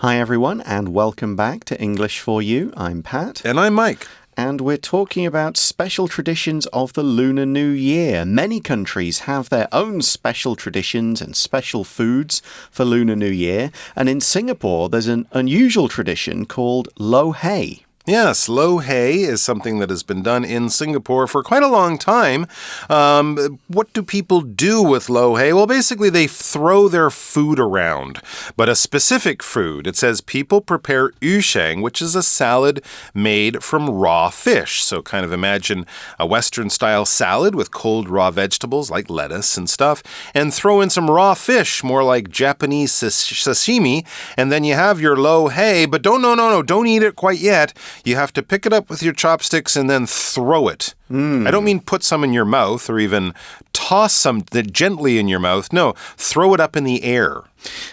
Hi everyone, and welcome back to English for You. I'm Pat. And I'm Mike. And we're talking about special traditions of the Lunar New Year. Many countries have their own special traditions and special foods for Lunar New Year. And in Singapore, there's an unusual tradition called Lo Hei. Yes, Lo Hei is something that has been done in Singapore for quite a long time. What do people do with Lo Hei? Well, basically, they throw their food around, but a specific food. It says people prepare yu sheng, which is a salad made from raw fish. So kind of imagine a Western-style salad with cold raw vegetables like lettuce and stuff, and throw in some raw fish, more like Japanese sashimi, and then you have your Lo Hei, but don't eat it quite yet. You have to pick it up with your chopsticks and then throw it. I don't mean put some in your mouth or even toss some gently in your mouth. No, throw it up in the air.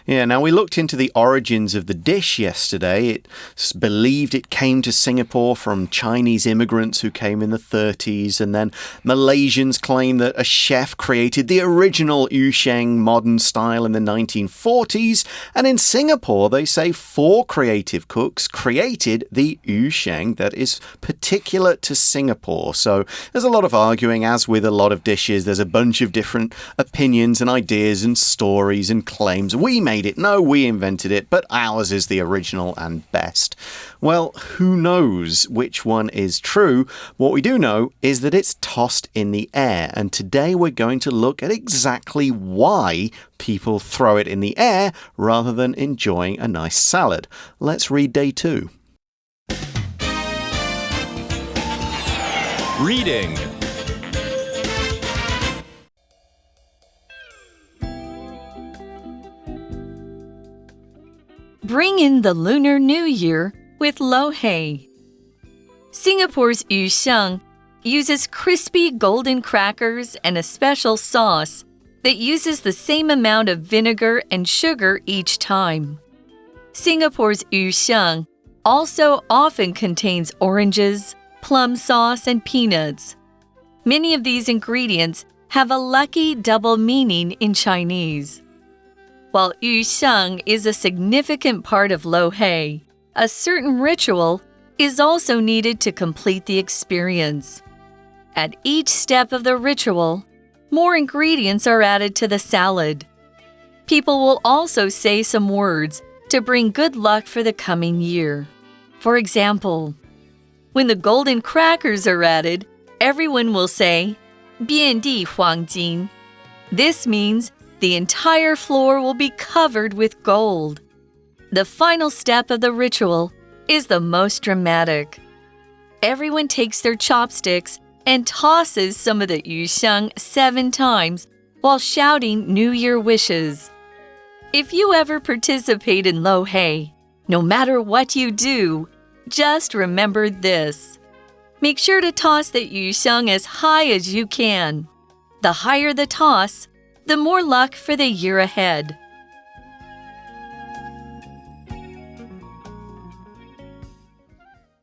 Yeah, now we looked into the origins of the dish yesterday. It's believed it came to Singapore from Chinese immigrants who came in the 30s, and then Malaysians claim that a chef created the original yu sheng modern style in the 1940s, and in Singapore they say 4 creative cooks created the yu sheng that is particular to Singapore. So there's a lot of arguing, as with a lot of dishes. There's a bunch of different opinions and ideas and stories and claims. We made it. No, we invented it, but ours is the original and best. Well, who knows which one is true? What we do know is that it's tossed in the air, and today we're going to look at exactly why people throw it in the air rather than enjoying a nice salad. Let's read day 2. Reading. Bring in the Lunar New Year with Lo Hei. Singapore's yu sheng uses crispy golden crackers and a special sauce that uses the same amount of vinegar and sugar each time. Singapore's yu sheng also often contains oranges, plum sauce, and peanuts. Many of these ingredients have a lucky double meaning in Chinese. While yu sheng is a significant part of Lo Hei, a certain ritual is also needed to complete the experience. At each step of the ritual, more ingredients are added to the salad. People will also say some words to bring good luck for the coming year. For example, when the golden crackers are added, everyone will say, 遍地黄金. This means the entire floor will be covered with gold. The final step of the ritual is the most dramatic. Everyone takes their chopsticks and tosses some of the yu sheng 7 times while shouting New Year wishes. If you ever participate in Lo Hei, no matter what you do, just remember this. Make sure to toss the yu sheng as high as you can. The higher the toss, the more luck for the year ahead.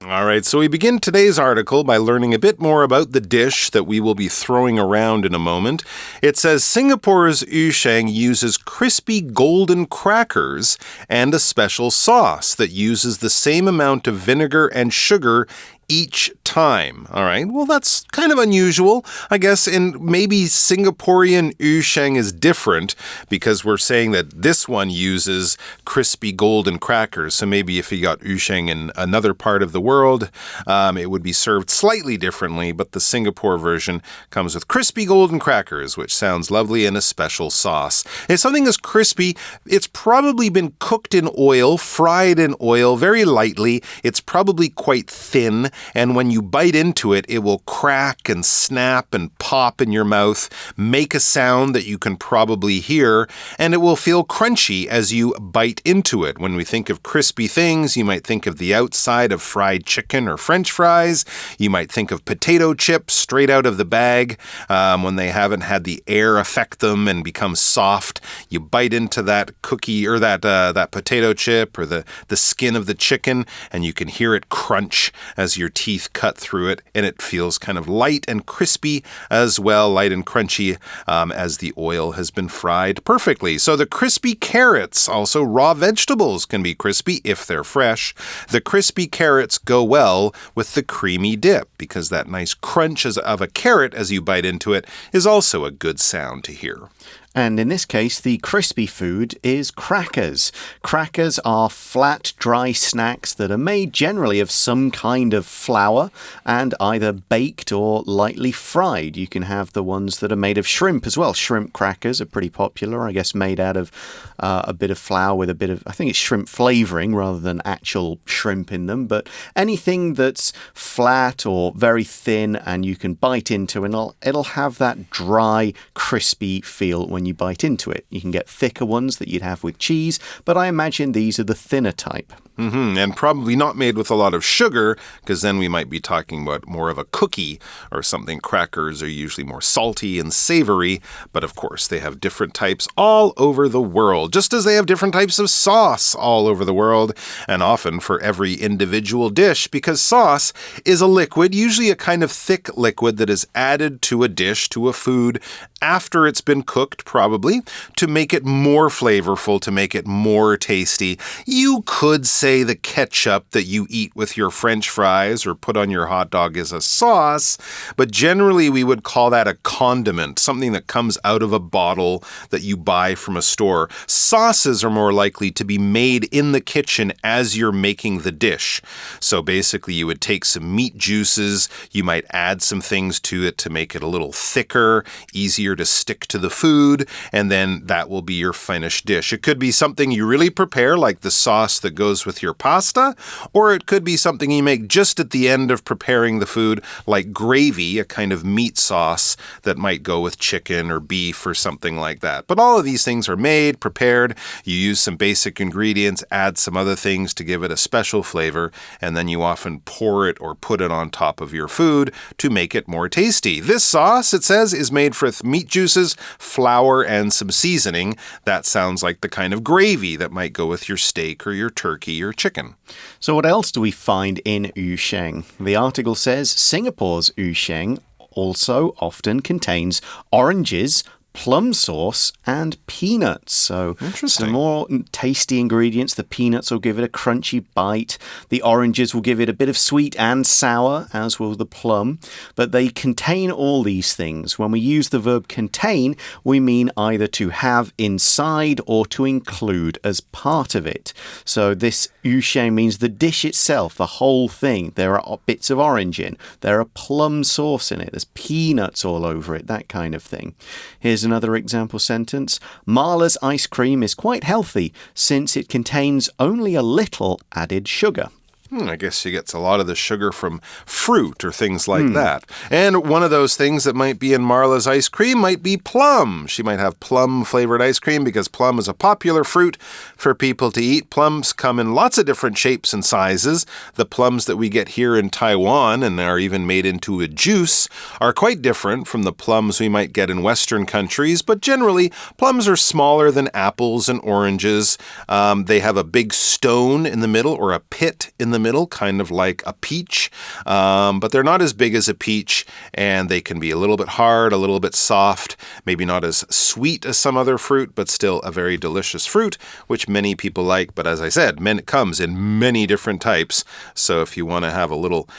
All right, so we begin today's article by learning a bit more about the dish that we will be throwing around in a moment. It says Singapore's yu sheng uses crispy golden crackers and a special sauce that uses the same amount of vinegar and sugar each time. All right, well, that's kind of unusual, I guess, and maybe Singaporean yu sheng is different because we're saying that this one uses crispy golden crackers. So maybe if you got yu sheng in another part of the world, it would be served slightly differently, but the Singapore version comes with crispy golden crackers, which sounds lovely, and a special sauce. If something is crispy, it's probably been cooked in oil, fried in oil very lightly. It's probably quite thin. And when you bite into it, it will crack and snap and pop in your mouth, make a sound that you can probably hear, and it will feel crunchy as you bite into it. When we think of crispy things, you might think of the outside of fried chicken or French fries. You might think of potato chips straight out of the bag when they haven't had the air affect them and become soft. You bite into that cookie or that potato chip or the skin of the chicken, and you can hear it crunch as your teeth cut cut through it, and it feels kind of light and crispy as well, light and crunchy as the oil has been fried perfectly. So the crispy carrots, also raw vegetables, can be crispy if they're fresh. The crispy carrots go well with the creamy dip because that nice crunch of a carrot as you bite into it is also a good sound to hear. And in this case, the crispy food is crackers. Crackers are flat, dry snacks that are made generally of some kind of flour and either baked or lightly fried. You can have the ones that are made of shrimp as well. Shrimp crackers are pretty popular, I guess, made out of a bit of flour with a bit of, I think it's shrimp flavoring rather than actual shrimp in them. But anything that's flat or very thin and you can bite into, and it'll have that dry, crispy feel when you bite into it. You can get thicker ones that you'd have with cheese, but I imagine these are the thinner type. And probably not made with a lot of sugar, because then we might be talking about more of a cookie or something. Crackers are usually more salty and savory, but of course they have different types all over the world, just as they have different types of sauce all over the world, and often for every individual dish, because sauce is a liquid, usually a kind of thick liquid that is added to a dish, to a food, after it's been cooked, probably, to make it more flavorful, to make it more tasty. You could say the ketchup that you eat with your French fries or put on your hot dog is a sauce, but generally we would call that a condiment, something that comes out of a bottle that you buy from a store. Sauces are more likely to be made in the kitchen as you're making the dish. So basically you would take some meat juices, you might add some things to it to make it a little thicker, easier to stick to the food, and then that will be your finished dish. It could be something you really prepare, like the sauce that goes with your pasta, or it could be something you make just at the end of preparing the food, like gravy, a kind of meat sauce that might go with chicken or beef or something like that. But all of these things are made, prepared. You use some basic ingredients, add some other things to give it a special flavor, and then you often pour it or put it on top of your food to make it more tasty. This sauce, it says, is made with meat juices, flour, and some seasoning. That sounds like the kind of gravy that might go with your steak or your turkey or chicken. So what else do we find in yusheng? The article says Singapore's yusheng also often contains oranges, plum sauce, and peanuts. So some more tasty ingredients. The peanuts will give it a crunchy bite. The oranges will give it a bit of sweet and sour, as will the plum. But they contain all these things. When we use the verb contain, we mean either to have inside or to include as part of it. So this yusheng means the dish itself, the whole thing. There are bits of orange in. There are plum sauce in it. There's peanuts all over it, that kind of thing. Here's another example sentence. Marla's ice cream is quite healthy since it contains only a little added sugar. I guess she gets a lot of the sugar from fruit or things like that. And one of those things that might be in Marla's ice cream might be plum. She might have plum-flavored ice cream because plum is a popular fruit for people to eat. Plums come in lots of different shapes and sizes. The plums that we get here in Taiwan and are even made into a juice are quite different from the plums we might get in Western countries, but generally plums are smaller than apples and oranges. They have a big stone in the middle or a pit in the middle, kind of like a peach, but they're not as big as a peach, and they can be a little bit hard, a little bit soft, maybe not as sweet as some other fruit, but still a very delicious fruit, which many people like. But as I said, it comes in many different types. So if you want to have a little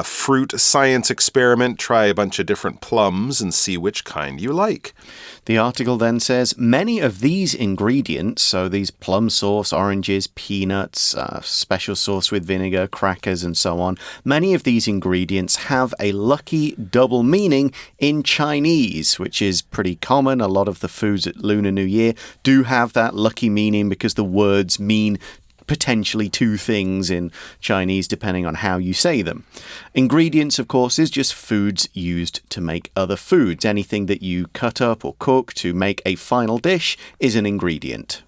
fruit science experiment, try a bunch of different plums and see which kind you like. The article then says many of these ingredients, so these plum sauce, oranges, peanuts, special sauce with vinegar, crackers, and so on, many of these ingredients have a lucky double meaning in Chinese, which is pretty common. A lot of the foods at Lunar New Year do have that lucky meaning because the words mean potentially two things in Chinese, depending on how you say them. Ingredients, of course, is just foods used to make other foods. Anything that you cut up or cook to make a final dish is an ingredient.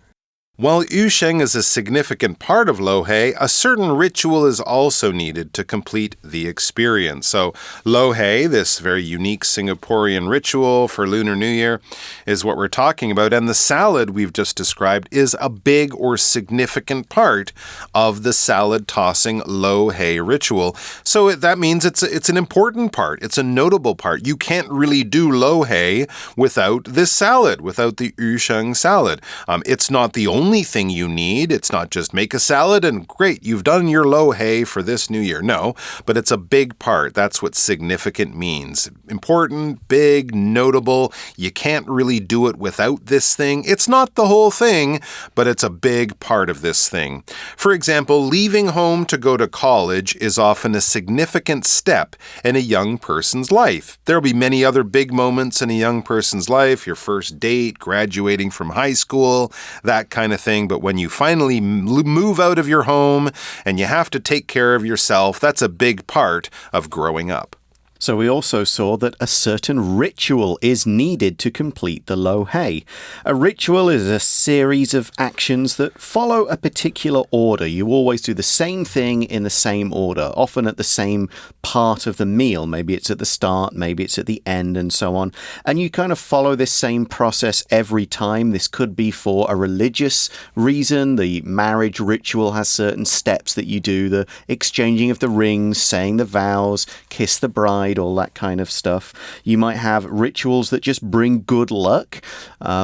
While yusheng is a significant part of Lo Hei, a certain ritual is also needed to complete the experience. So Lo Hei, this very unique Singaporean ritual for Lunar New Year, is what we're talking about. And the salad we've just described is a big or significant part of the salad tossing Lo Hei ritual. So that means it's an important part. It's a notable part. You can't really do Lo Hei without this salad, without the yusheng salad. It's not the only thing you need. It's not just make a salad and great, you've done your Lo Hei for this new year. No, but it's a big part. That's what significant means. Important, big, notable. You can't really do it without this thing. It's not the whole thing, but it's a big part of this thing. For example, leaving home to go to college is often a significant step in a young person's life. There'll be many other big moments in a young person's life, your first date, graduating from high school, that kind of thing. But when you finally move out of your home and you have to take care of yourself, that's a big part of growing up. So we also saw that a certain ritual is needed to complete the Lo Hei. A ritual is a series of actions that follow a particular order. You always do the same thing in the same order, often at the same part of the meal. Maybe it's at the start, maybe it's at the end, and so on. And you kind of follow this same process every time. This could be for a religious reason. The marriage ritual has certain steps that you do, the exchanging of the rings, saying the vows, kiss the bride, all that kind of stuff. You might have rituals that just bring good luck.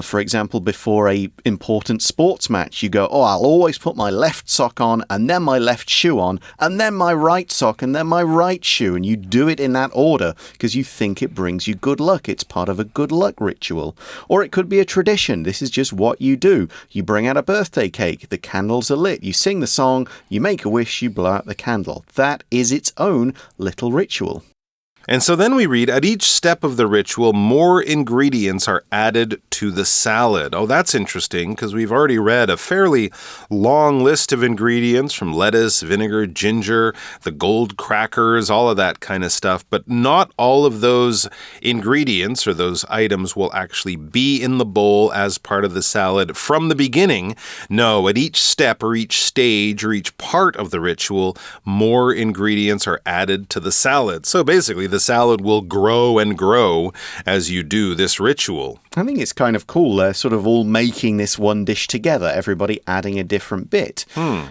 For example, before a important sports match, you go, I'll always put my left sock on and then my left shoe on and then my right sock and then my right shoe. And you do it in that order because you think it brings you good luck. It's part of a good luck ritual. Or it could be a tradition. This is just what you do. You bring out a birthday cake. The candles are lit. You sing the song. You make a wish. You blow out the candle. That is its own little ritual. And so then we read, at each step of the ritual, more ingredients are added to the salad. Oh, that's interesting because we've already read a fairly long list of ingredients from lettuce, vinegar, ginger, the gold crackers, all of that kind of stuff. But not all of those ingredients or those items will actually be in the bowl as part of the salad from the beginning. No, at each step or each stage or each part of the ritual, more ingredients are added to the salad. So basically, the salad will grow and grow as you do this ritual. I think it's kind of cool. They're sort of all making this one dish together, everybody adding a different bit.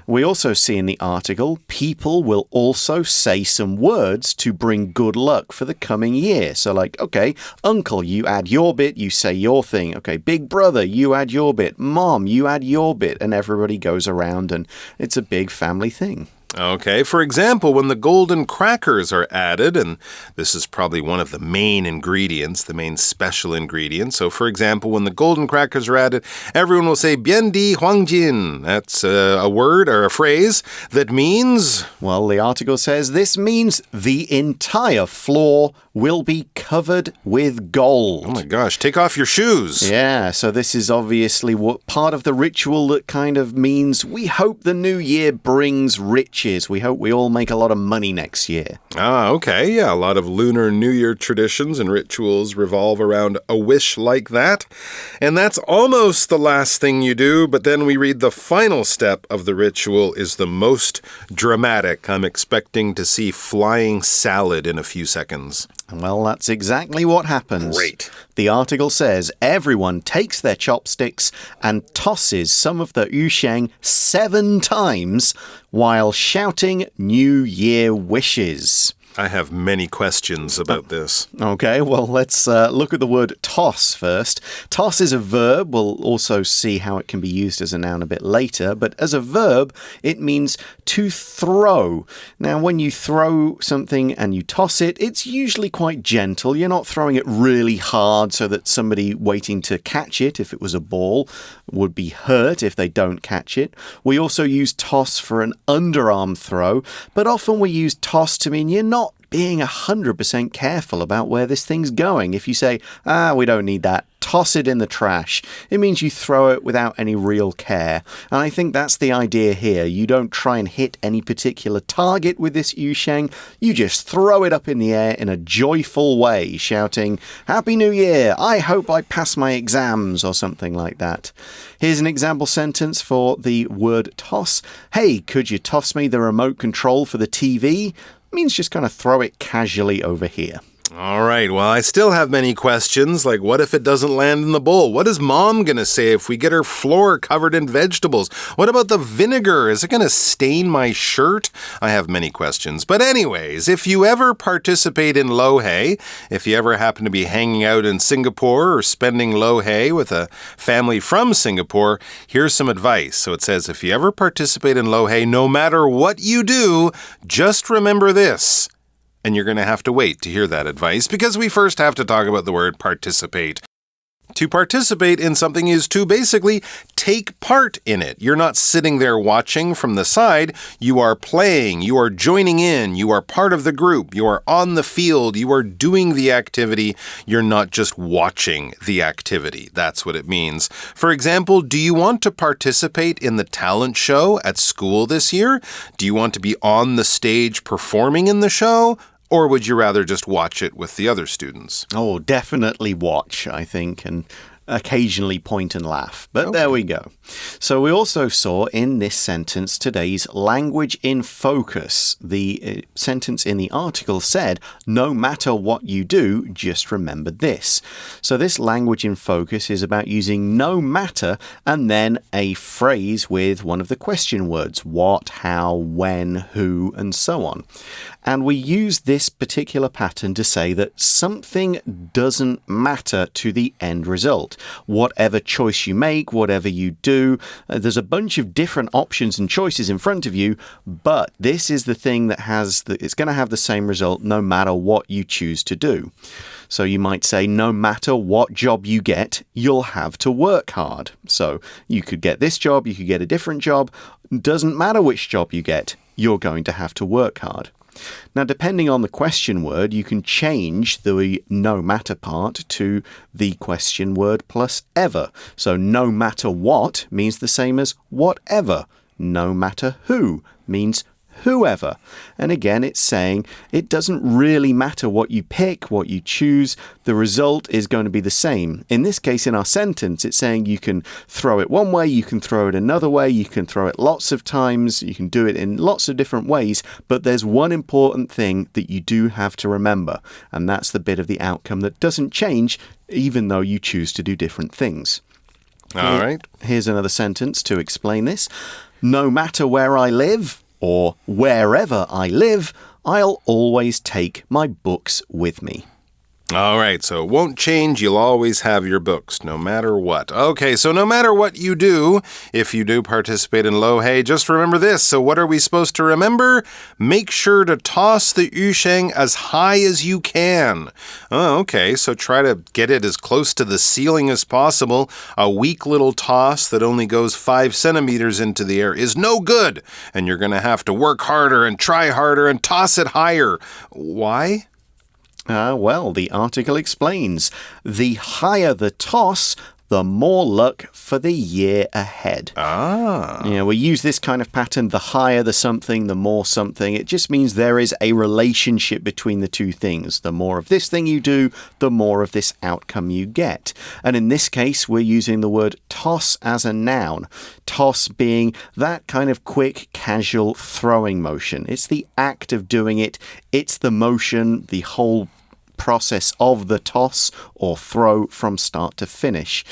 We also see in the article, people will also say some words to bring good luck for the coming year. So like, okay, uncle, you add your bit, you say your thing. Okay, big brother, you add your bit. Mom, you add your bit. And everybody goes around and it's a big family thing. Okay, for example, when the golden crackers are added, and this is probably one of the main ingredients, the main special ingredient. So, for example, when the golden crackers are added, everyone will say, 遍地黄金. That's a word or a phrase that means... Well, the article says this means the entire floor will be covered with gold. Oh my gosh, take off your shoes. Yeah, so this is obviously what part of the ritual that kind of means we hope the new year brings riches. We hope we all make a lot of money next year. Ah, okay. Yeah, a lot of Lunar New Year traditions and rituals revolve around a wish like that. And that's almost the last thing you do, but then we read the final step of the ritual is the most dramatic. I'm expecting to see flying salad in a few seconds. Well, that's exactly what happens. Great. The article says everyone takes their chopsticks and tosses some of the yusheng 7 times while shouting New Year wishes. I have many questions about this. Okay, well, let's look at the word toss first. Toss is a verb. We'll also see how it can be used as a noun a bit later. But as a verb, it means to throw. Now, when you throw something and you toss it, it's usually quite gentle. You're not throwing it really hard so that somebody waiting to catch it, if it was a ball, would be hurt if they don't catch it. We also use toss for an underarm throw, but often we use toss to mean you're not being 100% careful about where this thing's going. If you say, we don't need that, toss it in the trash. It means you throw it without any real care. And I think that's the idea here. You don't try and hit any particular target with this yusheng. You just throw it up in the air in a joyful way, shouting, Happy New Year! I hope I pass my exams, or something like that. Here's an example sentence for the word toss. Hey, could you toss me the remote control for the TV? Means just kind of throw it casually over here. All right, well, I still have many questions, like what if it doesn't land in the bowl? What is Mom going to say if we get her floor covered in vegetables? What about the vinegar? Is it going to stain my shirt? I have many questions. But anyways, if you ever participate in Lo Hei, if you ever happen to be hanging out in Singapore or spending Lo Hei with a family from Singapore, here's some advice. So it says, if you ever participate in Lo Hei, no matter what you do, just remember this. And you're going to have to wait to hear that advice because we first have to talk about the word participate. To participate in something is to basically take part in it. You're not sitting there watching from the side. You are playing. You are joining in. You are part of the group. You are on the field. You are doing the activity. You're not just watching the activity. That's what it means. For example, do you want to participate in the talent show at school this year? Do you want to be on the stage performing in the show? Or would you rather just watch it with the other students? Oh, definitely watch, I think, and occasionally point and laugh. But There we go. So we also saw in this sentence today's language in focus. The sentence in the article said, no matter what you do, just remember this. So this language in focus is about using no matter and then a phrase with one of the question words, what, how, when, who, and so on. And we use this particular pattern to say that something doesn't matter to the end result. Whatever choice you make, whatever you do, there's a bunch of different options and choices in front of you, but this is the thing that it's going to have the same result no matter what you choose to do. So you might say, no matter what job you get, you'll have to work hard. So you could get this job, you could get a different job. Doesn't matter which job you get, you're going to have to work hard. Now, depending on the question word, you can change the no matter part to the question word plus ever. So no matter what means the same as whatever. No matter who means whoever. And again, it's saying it doesn't really matter what you pick, what you choose. The result is going to be the same. In this case, in our sentence, it's saying you can throw it one way, you can throw it another way, you can throw it lots of times, you can do it in lots of different ways, but there's one important thing that you do have to remember, and that's the bit of the outcome that doesn't change even though you choose to do different things. All right. Here's another sentence to explain this. No matter where I live, or wherever I live, I'll always take my books with me. All right, so it won't change. You'll always have your books, no matter what. Okay, so no matter what you do, if you do participate in Lo Hei, just remember this. So what are we supposed to remember? Make sure to toss the yusheng as high as you can. Oh, okay, so try to get it as close to the ceiling as possible. A weak little toss that only goes 5 centimeters into the air is no good, and you're going to have to work harder and try harder and toss it higher. Why? Well, the article explains, the higher the toss, the more luck for the year ahead. We use this kind of pattern, the higher the something, the more something. It just means there is a relationship between the two things. The more of this thing you do, the more of this outcome you get. And in this case, we're using the word toss as a noun. Toss being that kind of quick, casual throwing motion. It's the act of doing it. It's the motion, the whole process of the toss or throw from start to finish.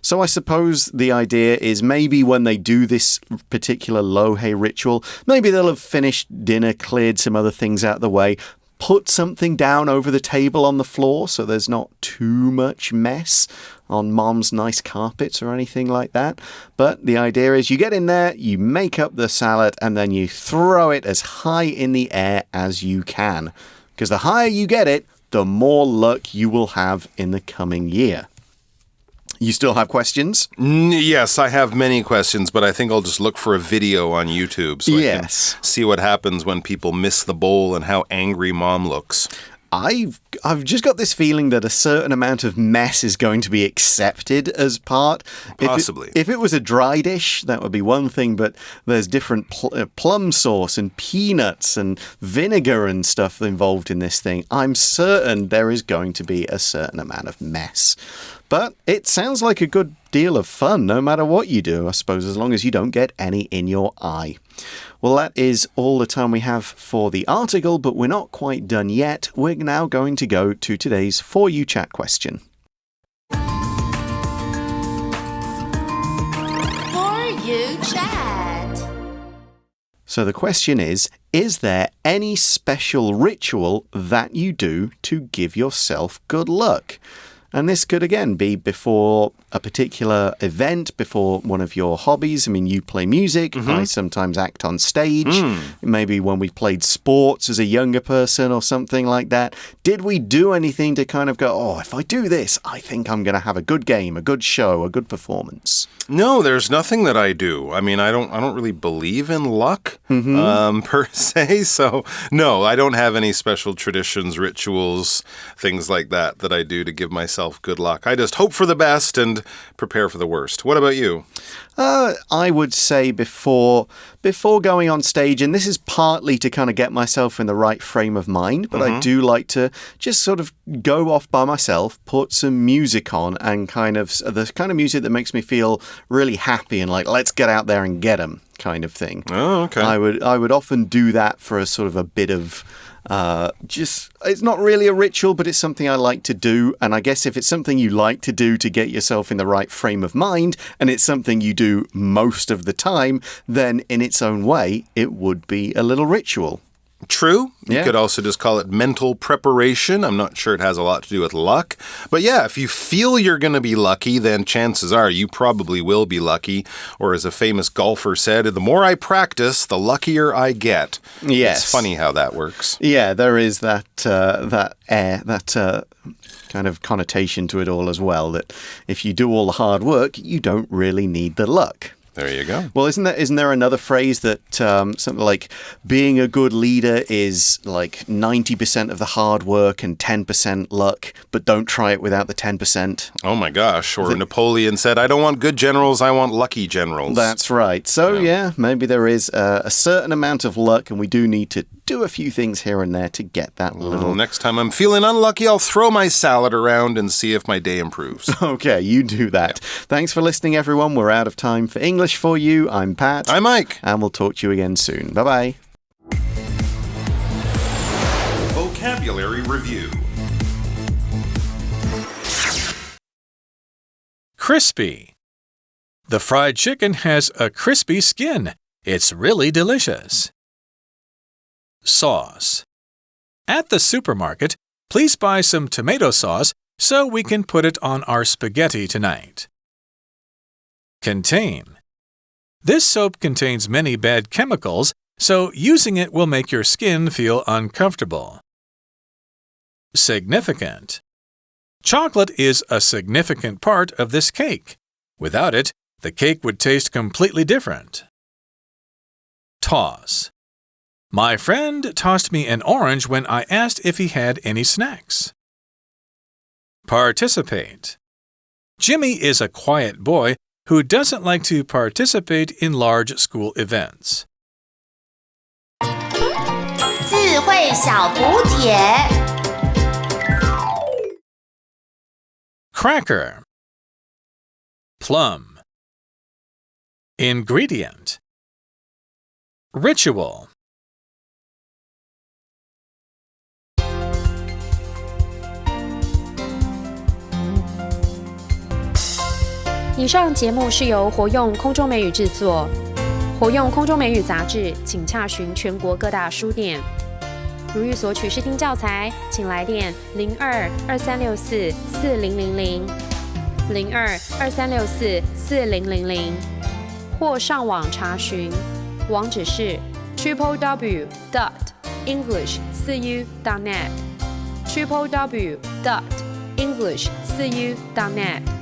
So I suppose the idea is maybe when they do this particular Lo Hei ritual, maybe they'll have finished dinner, cleared some other things out of the way, put something down over the table on the floor so there's not too much mess on Mom's nice carpets or anything like that. But the idea is you get in there, you make up the salad, and then you throw it as high in the air as you can. Because the higher you get it, the more luck you will have in the coming year. You still have questions? Yes, I have many questions, but I think I'll just look for a video on YouTube so I can see what happens when people miss the bowl and how angry Mom looks. I've just got this feeling that a certain amount of mess is going to be accepted as part. Possibly. If it was a dry dish, that would be one thing, but there's different plum sauce and peanuts and vinegar and stuff involved in this thing. I'm certain there is going to be a certain amount of mess. But it sounds like a good deal of fun no matter what you do, I suppose, as long as you don't get any in your eye. Well, that is all the time we have for the article, but we're not quite done yet. We're now going to go to today's For You Chat question. For You Chat. So the question is there any special ritual that you do to give yourself good luck? And this could, again, be before a particular event, before one of your hobbies. I mean, you play music. I sometimes act on stage. Maybe when we played sports as a younger person or something like that. Did we do anything to kind of go, oh, if I do this, I think I'm going to have a good game, a good show, a good performance? No, there's nothing that I do. I mean, I don't really believe in luck per se. So, no, I don't have any special traditions, rituals, things like that I do to give myself good luck. I just hope for the best and prepare for the worst. What about you? I would say before going on stage, and this is partly to kind of get myself in the right frame of mind, but I do like to just sort of go off by myself, put some music on, and the kind of music that makes me feel really happy and like, let's get out there and get 'em kind of thing. Oh, okay. I would often do that for a sort of a bit of it's not really a ritual, but it's something I like to do. And I guess if it's something you like to do to get yourself in the right frame of mind, and it's something you do most of the time, then in its own way, it would be a little ritual. True. Yeah. You could also just call it mental preparation. I'm not sure it has a lot to do with luck. But yeah, if you feel you're going to be lucky, then chances are you probably will be lucky. Or as a famous golfer said, the more I practice, the luckier I get. Yes. It's funny how that works. Yeah, there is that kind of connotation to it all as well, that if you do all the hard work, you don't really need the luck. There you go. Well, isn't there another phrase that something like being a good leader is like 90% of the hard work and 10% luck, but don't try it without the 10%? Oh my gosh. Or Napoleon said, I don't want good generals, I want lucky generals. That's right. So yeah, maybe there is a certain amount of luck, and we do need to do a few things here and there to get that little... Next time I'm feeling unlucky, I'll throw my salad around and see if my day improves. Okay, you do that. Yeah. Thanks for listening, everyone. We're out of time for English for you. I'm Pat. I'm Mike. And we'll talk to you again soon. Bye-bye. Vocabulary Review. Crispy. The fried chicken has a crispy skin. It's really delicious. Sauce. At the supermarket, please buy some tomato sauce so we can put it on our spaghetti tonight. Contain. This soap contains many bad chemicals, so using it will make your skin feel uncomfortable. Significant. Chocolate is a significant part of this cake. Without it, the cake would taste completely different. Toss. My friend tossed me an orange when I asked if he had any snacks. Participate. Jimmy is a quiet boy who doesn't like to participate in large school events. 智慧小补帖 Cracker. Plum. Ingredient. Ritual. 以上节目是由活用空中美语制作，活用空中美语杂志，请洽询全国各大书店。如欲索取试听教材，请来电02-2364-4000 02-2364-4000，或上网查询，网址是 www.english4u.net www.english4u.net